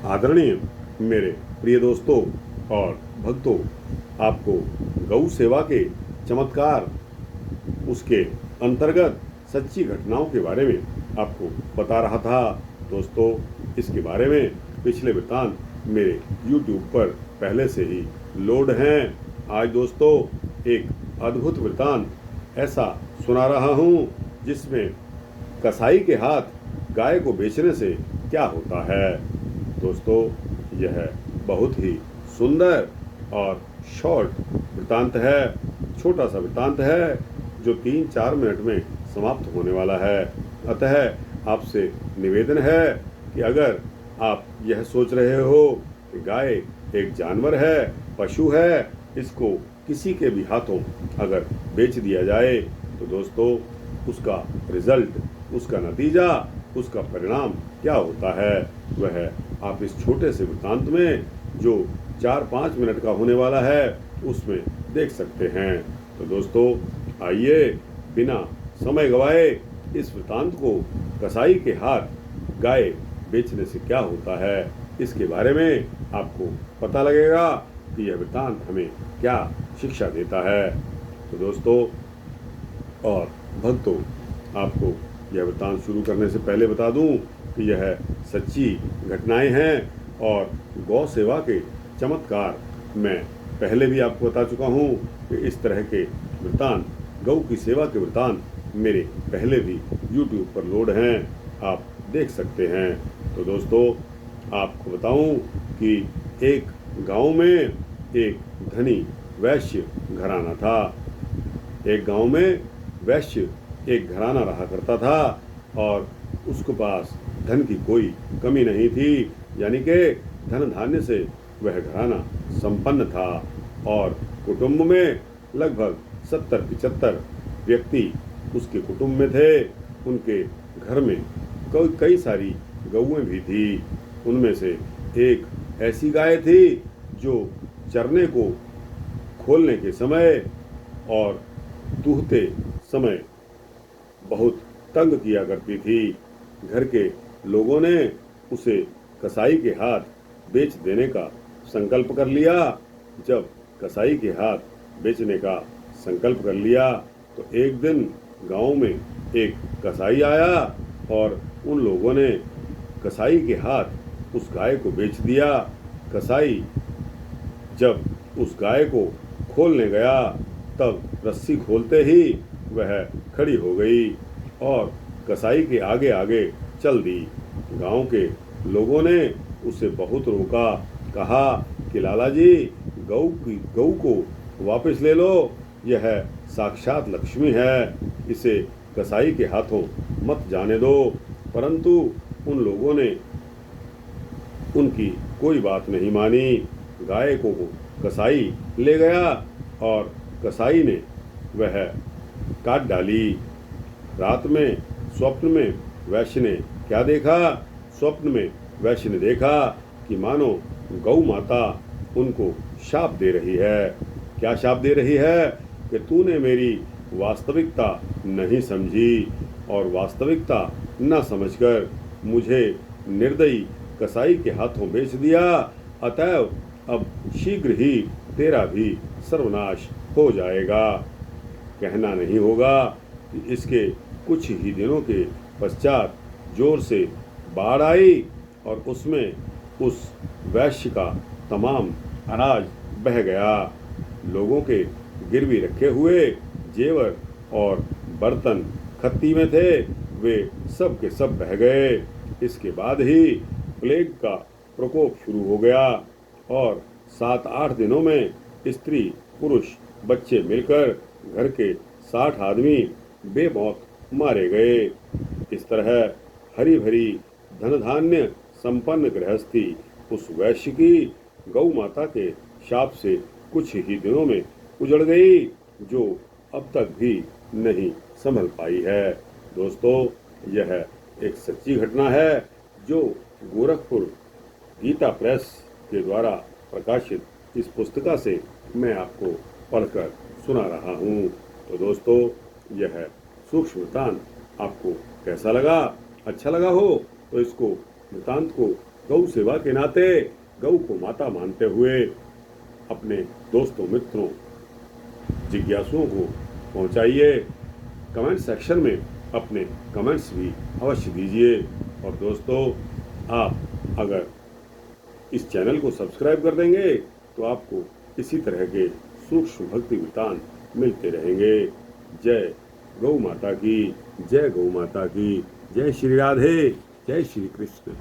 आदरणीय मेरे प्रिय दोस्तों और भक्तों, आपको गौ सेवा के चमत्कार, उसके अंतर्गत सच्ची घटनाओं के बारे में आपको बता रहा था। दोस्तों, इसके बारे में पिछले वृत्तांत मेरे YouTube पर पहले से ही लोड हैं। आज दोस्तों एक अद्भुत वृत्तांत ऐसा सुना रहा हूँ जिसमें कसाई के हाथ गाय को बेचने से क्या होता है। दोस्तों, यह बहुत ही सुंदर और शॉर्ट वृत्तांत है, छोटा सा वृत्तांत है जो 3-4 मिनट में समाप्त होने वाला है। अतः आपसे निवेदन है कि अगर आप यह सोच रहे हो कि गाय एक जानवर है, पशु है, इसको किसी के भी हाथों अगर बेच दिया जाए तो दोस्तों उसका रिजल्ट, उसका नतीजा, उसका परिणाम क्या होता है, वह आप इस छोटे से वृत्तांत में जो 4-5 मिनट का होने वाला है उसमें देख सकते हैं। तो दोस्तों आइए बिना समय गवाए इस वृत्तांत को कसाई के हाथ गाय बेचने से क्या होता है इसके बारे में आपको पता लगेगा कि यह वृत्तांत हमें क्या शिक्षा देता है। तो दोस्तों और भक्तों, आपको यह वृत्तांत शुरू करने से पहले बता दूं कि यह सच्ची घटनाएं हैं और गौ सेवा के चमत्कार मैं पहले भी आपको बता चुका हूं कि इस तरह के वृत्तांत, गौ की सेवा के वृत्तांत मेरे पहले भी YouTube पर लोड हैं, आप देख सकते हैं। तो दोस्तों आपको बताऊं कि एक गांव में एक धनी वैश्य घराना था। एक गांव में वैश्य एक घराना रहा करता था और उसके पास धन की कोई कमी नहीं थी, यानी कि धन धान्य से वह घराना संपन्न था और कुटुंब में लगभग 70-75 व्यक्ति उसके कुटुंब में थे। उनके घर में कई सारी गौएं भी थी। उनमें से एक ऐसी गाय थी जो चरने को खोलने के समय और दूहते समय बहुत तंग किया करती थी। घर के लोगों ने उसे कसाई के हाथ बेच देने का संकल्प कर लिया। जब कसाई के हाथ बेचने का संकल्प कर लिया तो एक दिन गांव में एक कसाई आया और उन लोगों ने कसाई के हाथ उस गाय को बेच दिया। कसाई जब उस गाय को खोलने गया तब रस्सी खोलते ही वह खड़ी हो गई और कसाई के आगे आगे चल दी। गांव के लोगों ने उसे बहुत रोका, कहा कि लाला जी, गऊ को वापस ले लो, यह साक्षात लक्ष्मी है, इसे कसाई के हाथों मत जाने दो। परंतु उन लोगों ने उनकी कोई बात नहीं मानी। गाय को कसाई ले गया और कसाई ने वह काट डाली। रात में स्वप्न में वैश्य ने क्या देखा? स्वप्न में वैश्य ने देखा कि मानो गौ माता उनको शाप दे रही है। क्या शाप दे रही है? कि तूने मेरी वास्तविकता नहीं समझी और वास्तविकता न समझकर मुझे निर्दयी कसाई के हाथों बेच दिया। अतएव अब शीघ्र ही तेरा भी सर्वनाश हो जाएगा। कहना नहीं होगा कि इसके कुछ ही दिनों के पश्चात जोर से बाढ़ आई और उसमें उस वैश्य का तमाम अनाज बह गया। लोगों के गिरवी रखे हुए जेवर और बर्तन खत्ती में थे, वे सब के सब बह गए। इसके बाद ही प्लेग का प्रकोप शुरू हो गया और 7-8 दिनों में स्त्री, पुरुष, बच्चे मिलकर घर के 60 आदमी बेमौत मारे गए। इस तरह हरी भरी धन धान्य संपन्न गृहस्थी उस वैश्य की गौ माता के शाप से कुछ ही दिनों में उजड़ गई, जो अब तक भी नहीं संभल पाई है। दोस्तों, यह एक सच्ची घटना है जो गोरखपुर गीता प्रेस के द्वारा प्रकाशित इस पुस्तिका से मैं आपको पढ़कर सुना रहा हूँ। तो दोस्तों, यह सूक्ष्म वृत्तांत आपको कैसा लगा? अच्छा लगा हो तो इसको वृत्तांत को गौ सेवा के नाते गौ को माता मानते हुए अपने दोस्तों मित्रों जिज्ञासुओं को पहुंचाइए। कमेंट सेक्शन में अपने कमेंट्स भी अवश्य दीजिए। और दोस्तों, आप अगर इस चैनल को सब्सक्राइब कर देंगे तो आपको इसी तरह के सूक्ष्म भक्ति वृत्तांत मिलते रहेंगे। जय गौ माता की, जय गौ माता की, जय श्री राधे, जय श्री कृष्ण।